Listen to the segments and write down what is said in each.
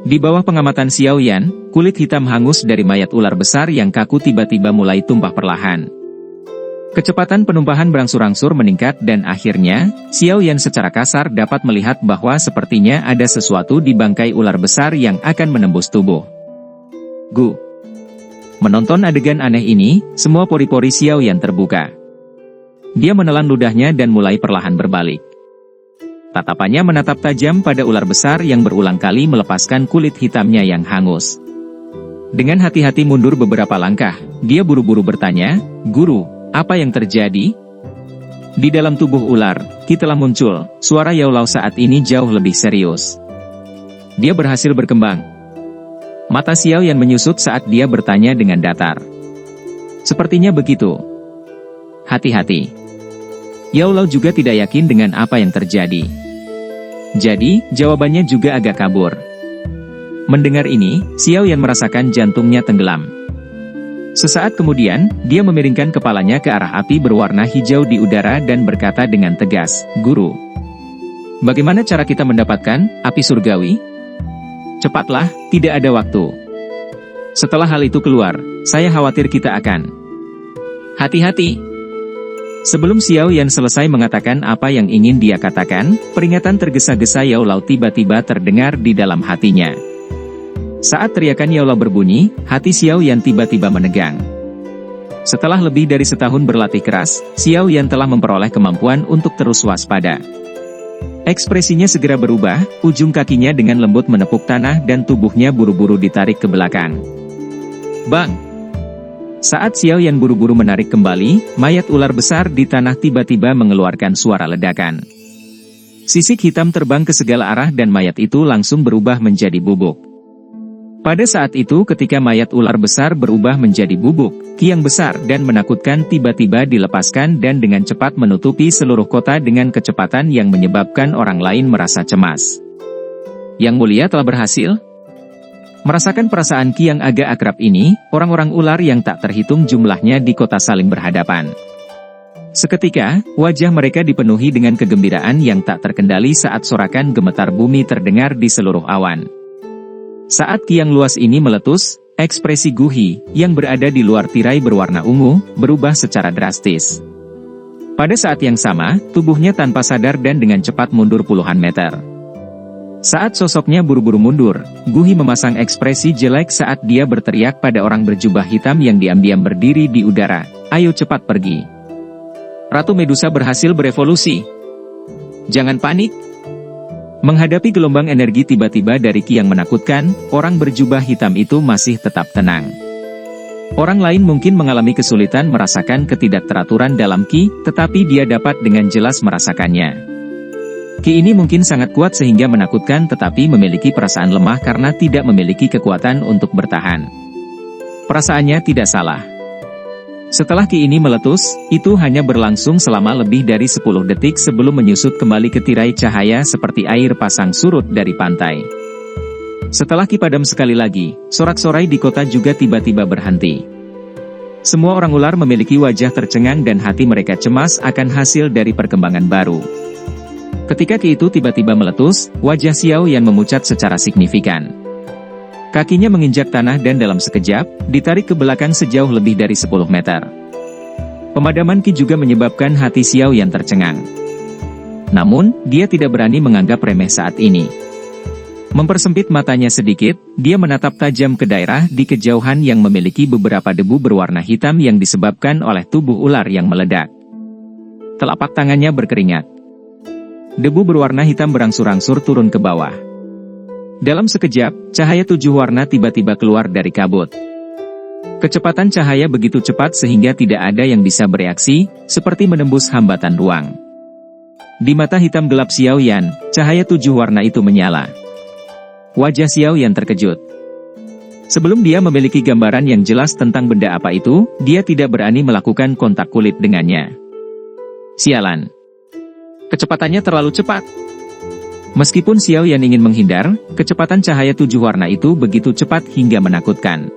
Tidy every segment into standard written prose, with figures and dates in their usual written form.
Di bawah pengamatan Xiao Yan, kulit hitam hangus dari mayat ular besar yang kaku tiba-tiba mulai tumpah perlahan. Kecepatan penumpahan berangsur-angsur meningkat dan akhirnya, Xiao Yan secara kasar dapat melihat bahwa sepertinya ada sesuatu di bangkai ular besar yang akan menembus tubuh. Gu. Menonton adegan aneh ini, semua pori-pori Xiao Yan terbuka. Dia menelan ludahnya dan mulai perlahan berbalik. Tatapannya menatap tajam pada ular besar yang berulang kali melepaskan kulit hitamnya yang hangus. Dengan hati-hati mundur beberapa langkah, dia buru-buru bertanya, "Guru, apa yang terjadi?" Di dalam tubuh ular, Qi telah muncul, suara Yao Lao saat ini jauh lebih serius. Dia berhasil berkembang. Mata Xiao Yan menyusut saat dia bertanya dengan datar. "Sepertinya begitu. Hati-hati." Yao Lao juga tidak yakin dengan apa yang terjadi. Jadi, jawabannya juga agak kabur. Mendengar ini, Xiao Yan merasakan jantungnya tenggelam. Sesaat kemudian, dia memiringkan kepalanya ke arah api berwarna hijau di udara dan berkata dengan tegas, "Guru, bagaimana cara kita mendapatkan api surgawi? Cepatlah, tidak ada waktu. Setelah hal itu keluar, saya khawatir kita akan hati-hati." Sebelum Xiao Yan selesai mengatakan apa yang ingin dia katakan, peringatan tergesa-gesa Yao Lao tiba-tiba terdengar di dalam hatinya. Saat teriakan Yao Lao berbunyi, hati Xiao Yan tiba-tiba menegang. Setelah lebih dari setahun berlatih keras, Xiao Yan telah memperoleh kemampuan untuk terus waspada. Ekspresinya segera berubah, ujung kakinya dengan lembut menepuk tanah dan tubuhnya buru-buru ditarik ke belakang. Bang! Saat Xiao Yan buru-buru menarik kembali, mayat ular besar di tanah tiba-tiba mengeluarkan suara ledakan. Sisik hitam terbang ke segala arah dan mayat itu langsung berubah menjadi bubuk. Pada saat itu ketika mayat ular besar berubah menjadi bubuk, Qi yang besar dan menakutkan tiba-tiba dilepaskan dan dengan cepat menutupi seluruh kota dengan kecepatan yang menyebabkan orang lain merasa cemas. Yang Mulia telah berhasil? Merasakan perasaan Qi yang agak akrab ini, orang-orang ular yang tak terhitung jumlahnya di kota saling berhadapan. Seketika, wajah mereka dipenuhi dengan kegembiraan yang tak terkendali saat sorakan gemetar bumi terdengar di seluruh awan. Saat Qi yang luas ini meletus, ekspresi Gu Hi, yang berada di luar tirai berwarna ungu, berubah secara drastis. Pada saat yang sama, tubuhnya tanpa sadar dan dengan cepat mundur puluhan meter. Saat sosoknya buru-buru mundur, Gu Hi memasang ekspresi jelek saat dia berteriak pada orang berjubah hitam yang diam-diam berdiri di udara, "Ayo cepat pergi. Ratu Medusa berhasil berevolusi. Jangan panik." Menghadapi gelombang energi tiba-tiba dari Qi yang menakutkan, orang berjubah hitam itu masih tetap tenang. Orang lain mungkin mengalami kesulitan merasakan ketidakteraturan dalam Qi, tetapi dia dapat dengan jelas merasakannya. Qi ini mungkin sangat kuat sehingga menakutkan tetapi memiliki perasaan lemah karena tidak memiliki kekuatan untuk bertahan. Perasaannya tidak salah. Setelah Qi ini meletus, itu hanya berlangsung selama lebih dari 10 detik sebelum menyusut kembali ke tirai cahaya seperti air pasang surut dari pantai. Setelah Qi padam sekali lagi, sorak-sorai di kota juga tiba-tiba berhenti. Semua orang ular memiliki wajah tercengang dan hati mereka cemas akan hasil dari perkembangan baru. Ketika Qi itu tiba-tiba meletus, wajah Xiao Yan memucat secara signifikan. Kakinya menginjak tanah dan dalam sekejap, ditarik ke belakang sejauh lebih dari 10 meter. Pemadaman Qi juga menyebabkan hati Xiao Yan tercengang. Namun, dia tidak berani menganggap remeh saat ini. Mempersempit matanya sedikit, dia menatap tajam ke daerah di kejauhan yang memiliki beberapa debu berwarna hitam yang disebabkan oleh tubuh ular yang meledak. Telapak tangannya berkeringat. Debu berwarna hitam berangsur-angsur turun ke bawah. Dalam sekejap, cahaya 7 warna tiba-tiba keluar dari kabut. Kecepatan cahaya begitu cepat sehingga tidak ada yang bisa bereaksi, seperti menembus hambatan ruang. Di mata hitam gelap Xiao Yan, cahaya 7 warna itu menyala. Wajah Xiao Yan terkejut. Sebelum dia memiliki gambaran yang jelas tentang benda apa itu, dia tidak berani melakukan kontak kulit dengannya. Sialan. Kecepatannya terlalu cepat. Meskipun Xiao Yan ingin menghindar, kecepatan cahaya 7 warna itu begitu cepat hingga menakutkan.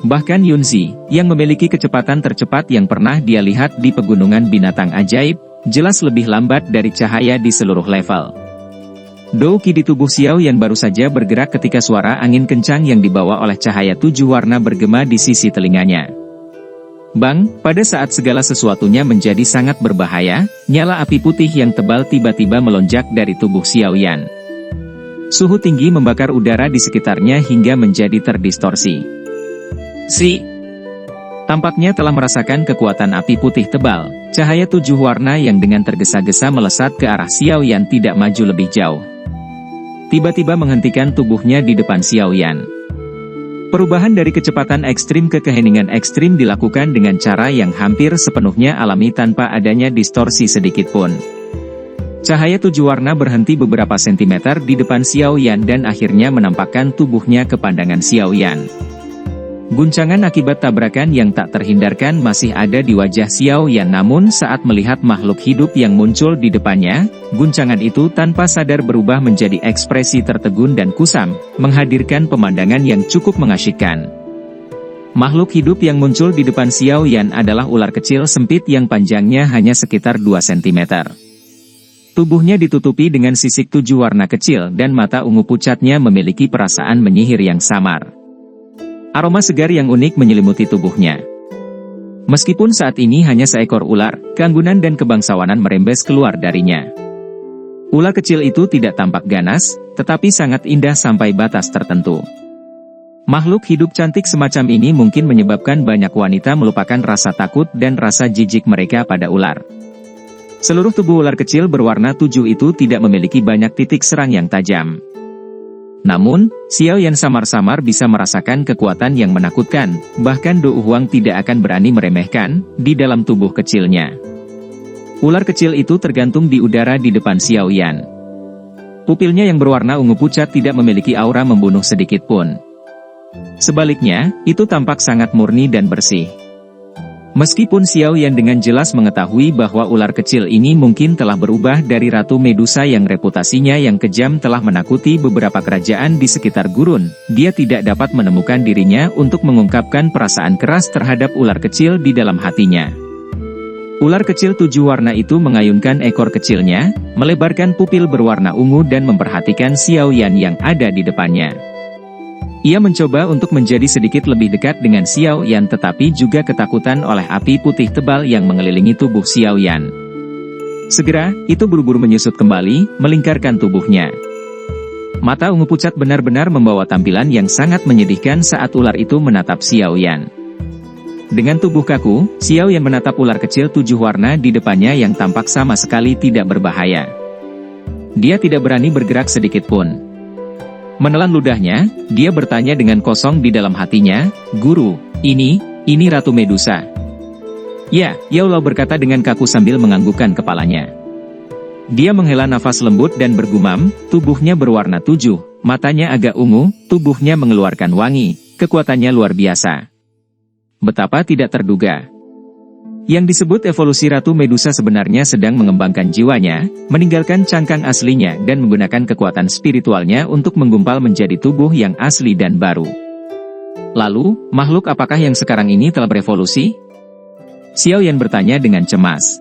Bahkan Yunzi, yang memiliki kecepatan tercepat yang pernah dia lihat di pegunungan binatang ajaib, jelas lebih lambat dari cahaya di seluruh level. Douqi di tubuh Xiao Yan baru saja bergerak ketika suara angin kencang yang dibawa oleh cahaya 7 warna bergema di sisi telinganya. Bang, pada saat segala sesuatunya menjadi sangat berbahaya, nyala api putih yang tebal tiba-tiba melonjak dari tubuh Xiao Yan. Suhu tinggi membakar udara di sekitarnya hingga menjadi terdistorsi. Tampaknya telah merasakan kekuatan api putih tebal, cahaya 7 warna yang dengan tergesa-gesa melesat ke arah Xiao Yan tidak maju lebih jauh. Tiba-tiba menghentikan tubuhnya di depan Xiao Yan. Perubahan dari kecepatan ekstrim ke keheningan ekstrim dilakukan dengan cara yang hampir sepenuhnya alami tanpa adanya distorsi sedikitpun. Cahaya 7 warna berhenti beberapa sentimeter di depan Xiao Yan dan akhirnya menampakkan tubuhnya ke pandangan Xiao Yan. Guncangan akibat tabrakan yang tak terhindarkan masih ada di wajah Xiao Yan, namun saat melihat makhluk hidup yang muncul di depannya, guncangan itu tanpa sadar berubah menjadi ekspresi tertegun dan kusam, menghadirkan pemandangan yang cukup mengasyikkan. Makhluk hidup yang muncul di depan Xiao Yan adalah ular kecil sempit yang panjangnya hanya sekitar 2 cm. Tubuhnya ditutupi dengan sisik 7 warna kecil dan mata ungu pucatnya memiliki perasaan menyihir yang samar. Aroma segar yang unik menyelimuti tubuhnya. Meskipun saat ini hanya seekor ular, keanggunan dan kebangsawanan merembes keluar darinya. Ular kecil itu tidak tampak ganas, tetapi sangat indah sampai batas tertentu. Makhluk hidup cantik semacam ini mungkin menyebabkan banyak wanita melupakan rasa takut dan rasa jijik mereka pada ular. Seluruh tubuh ular kecil berwarna 7 itu tidak memiliki banyak titik serang yang tajam. Namun, Xiao Yan samar-samar bisa merasakan kekuatan yang menakutkan, bahkan Do Huang tidak akan berani meremehkan, di dalam tubuh kecilnya. Ular kecil itu tergantung di udara di depan Xiao Yan. Pupilnya yang berwarna ungu pucat tidak memiliki aura membunuh sedikitpun. Sebaliknya, itu tampak sangat murni dan bersih. Meskipun Xiao Yan dengan jelas mengetahui bahwa ular kecil ini mungkin telah berubah dari Ratu Medusa yang reputasinya yang kejam telah menakuti beberapa kerajaan di sekitar gurun, dia tidak dapat menemukan dirinya untuk mengungkapkan perasaan keras terhadap ular kecil di dalam hatinya. Ular kecil 7 warna itu mengayunkan ekor kecilnya, melebarkan pupil berwarna ungu dan memperhatikan Xiao Yan yang ada di depannya. Ia mencoba untuk menjadi sedikit lebih dekat dengan Xiao Yan tetapi juga ketakutan oleh api putih tebal yang mengelilingi tubuh Xiao Yan. Segera, itu buru-buru menyusut kembali, melingkarkan tubuhnya. Mata ungu pucat benar-benar membawa tampilan yang sangat menyedihkan saat ular itu menatap Xiao Yan. Dengan tubuh kaku, Xiao Yan menatap ular kecil 7 warna di depannya yang tampak sama sekali tidak berbahaya. Dia tidak berani bergerak sedikitpun. Menelan ludahnya, dia bertanya dengan kosong di dalam hatinya, "Guru, ini Ratu Medusa." "Ya," Yao Lao berkata dengan kaku sambil menganggukkan kepalanya. Dia menghela nafas lembut dan bergumam, tubuhnya berwarna 7, matanya agak ungu, tubuhnya mengeluarkan wangi, kekuatannya luar biasa. Betapa tidak terduga. Yang disebut evolusi Ratu Medusa sebenarnya sedang mengembangkan jiwanya, meninggalkan cangkang aslinya dan menggunakan kekuatan spiritualnya untuk menggumpal menjadi tubuh yang asli dan baru. Lalu, makhluk apakah yang sekarang ini telah berevolusi? Xiao Yan bertanya dengan cemas.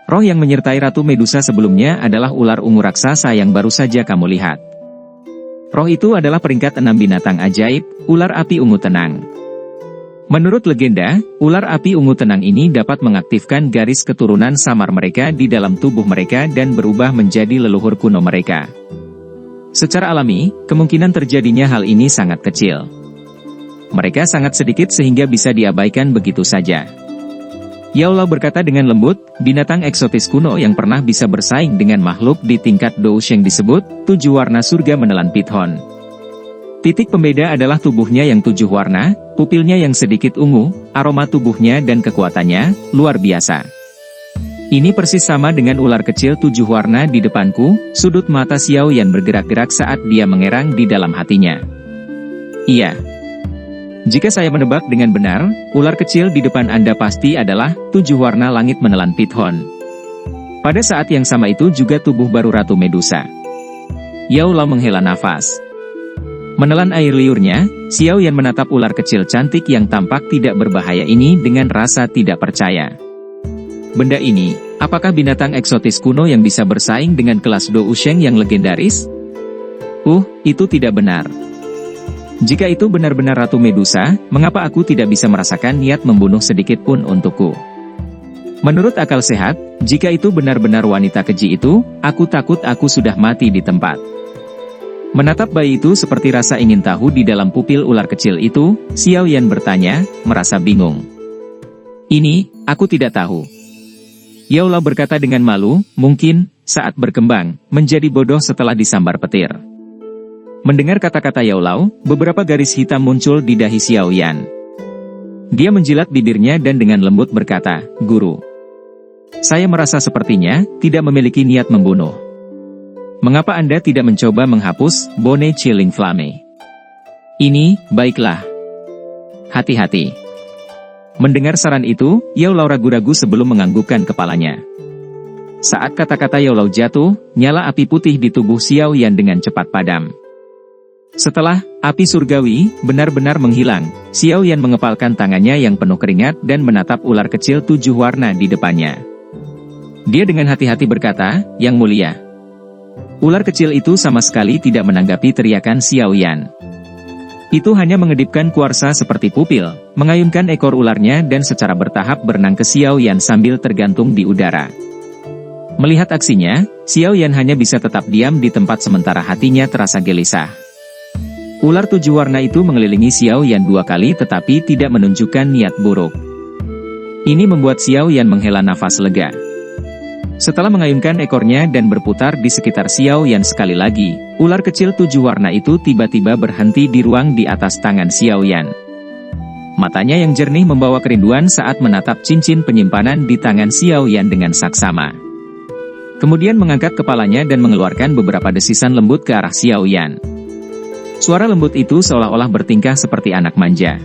Roh yang menyertai Ratu Medusa sebelumnya adalah ular ungu raksasa yang baru saja kamu lihat. Roh itu adalah peringkat 6 binatang ajaib, ular api ungu tenang. Menurut legenda, ular api ungu tenang ini dapat mengaktifkan garis keturunan samar mereka di dalam tubuh mereka dan berubah menjadi leluhur kuno mereka. Secara alami, kemungkinan terjadinya hal ini sangat kecil. Mereka sangat sedikit sehingga bisa diabaikan begitu saja. Yao Lao berkata dengan lembut, binatang eksotis kuno yang pernah bisa bersaing dengan makhluk di tingkat Dousheng disebut, 7 warna surga menelan pithon. Titik pembeda adalah tubuhnya yang 7 warna, pupilnya yang sedikit ungu, aroma tubuhnya dan kekuatannya, luar biasa. Ini persis sama dengan ular kecil 7 warna di depanku, sudut mata Xiao Yan bergerak-gerak saat dia mengerang di dalam hatinya. Iya. Jika saya menebak dengan benar, ular kecil di depan Anda pasti adalah 7 warna langit menelan pithon. Pada saat yang sama itu juga tubuh baru Ratu Medusa. Yao Lao menghela nafas. Menelan air liurnya, Xiao Yan menatap ular kecil cantik yang tampak tidak berbahaya ini dengan rasa tidak percaya. Benda ini, Apakah binatang eksotis kuno yang bisa bersaing dengan kelas Do Usheng yang legendaris? Itu tidak benar. Jika itu benar-benar Ratu Medusa, mengapa aku tidak bisa merasakan niat membunuh sedikit pun untukku? Menurut akal sehat, jika itu benar-benar wanita keji itu, aku takut aku sudah mati di tempat. Menatap bayi itu seperti rasa ingin tahu di dalam pupil ular kecil itu, Xiao Yan bertanya, merasa bingung. Ini, aku tidak tahu. Yao Lao berkata dengan malu, mungkin, saat berkembang, menjadi bodoh setelah disambar petir. Mendengar kata-kata Yao Lao, beberapa garis hitam muncul di dahi Xiao Yan. Dia menjilat bibirnya dan dengan lembut berkata, Guru. Saya merasa sepertinya, tidak memiliki niat membunuh. Mengapa Anda tidak mencoba menghapus, Bone Chilling Flame? Ini, baiklah. Hati-hati. Mendengar saran itu, Yao Lao ragu-ragu sebelum menganggukkan kepalanya. Saat kata-kata Yao Lao jatuh, nyala api putih di tubuh Xiao Yan dengan cepat padam. Setelah api surgawi benar-benar menghilang, Xiao Yan mengepalkan tangannya yang penuh keringat dan menatap ular kecil 7 warna di depannya. Dia dengan hati-hati berkata, Yang Mulia. Ular kecil itu sama sekali tidak menanggapi teriakan Xiao Yan. Itu hanya mengedipkan kuarsa seperti pupil, mengayunkan ekor ularnya dan secara bertahap berenang ke Xiao Yan sambil tergantung di udara. Melihat aksinya, Xiao Yan hanya bisa tetap diam di tempat sementara hatinya terasa gelisah. Ular 7 warna itu mengelilingi Xiao Yan 2 kali tetapi tidak menunjukkan niat buruk. Ini membuat Xiao Yan menghela nafas lega. Setelah mengayunkan ekornya dan berputar di sekitar Xiao Yan sekali lagi, ular kecil 7 warna itu tiba-tiba berhenti di ruang di atas tangan Xiao Yan. Matanya yang jernih membawa kerinduan saat menatap cincin penyimpanan di tangan Xiao Yan dengan saksama. Kemudian mengangkat kepalanya dan mengeluarkan beberapa desisan lembut ke arah Xiao Yan. Suara lembut itu seolah-olah bertingkah seperti anak manja.